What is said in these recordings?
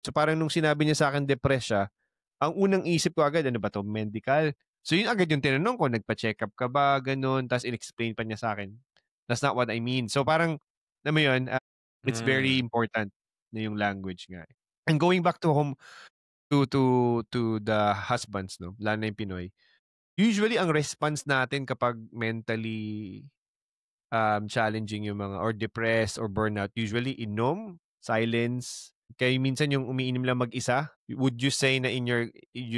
So parang nung sinabi niya sa'kin depressed siya, ang unang isip ko agad, ano ba 'to, medical? So yun agad yung tinanong ko, nagpa-check-up ka ba, gano'n, ta's in-explain pa niya sa'kin, "That's not what I mean." So parang, alam mo yun, it's very Hmm. important na yung language nga, eh. And going back to home to the husbands 'no, lalo na yung Pinoy, usually ang response natin kapag mentally, challenging yung mga or depressed or burnout, usually inom, silence, kaya minsan yung umiinom lang mag-isa. Would you say na in your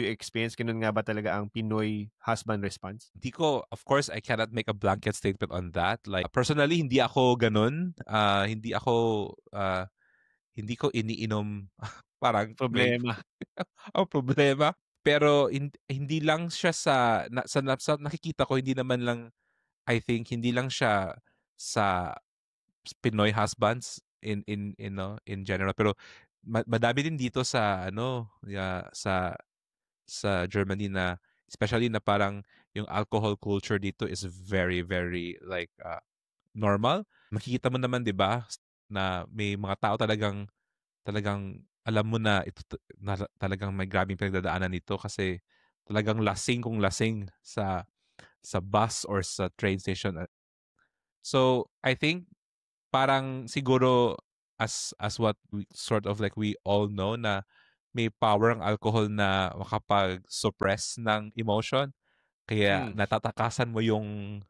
experience gano'n nga ba talaga ang Pinoy husband response? Hindi ko, of course, I cannot make a blanket statement on that. Like, personally, hindi ako ganun. Hindi ko iniinom. Parang may Problema. ang problema. Pero hindi lang siya sa nakikita ko, hindi naman lang, I think, hindi lang siya sa Pinoy husbands in general, pero madami din dito sa sa Germany na, especially na parang yung alcohol culture dito is very very like normal. Makikita mo naman 'di ba na may mga tao talagang talagang alam mo na ito na talagang may grabeng pinagdadaanan nito kasi talagang lasing kung lasing sa bus or sa train station. So, I think parang siguro as what we sort of like we all know na may power ang alcohol na makapag-suppress ng emotion. Kaya Hmm. natatakasan mo yung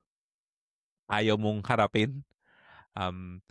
ayaw mong harapin. Um,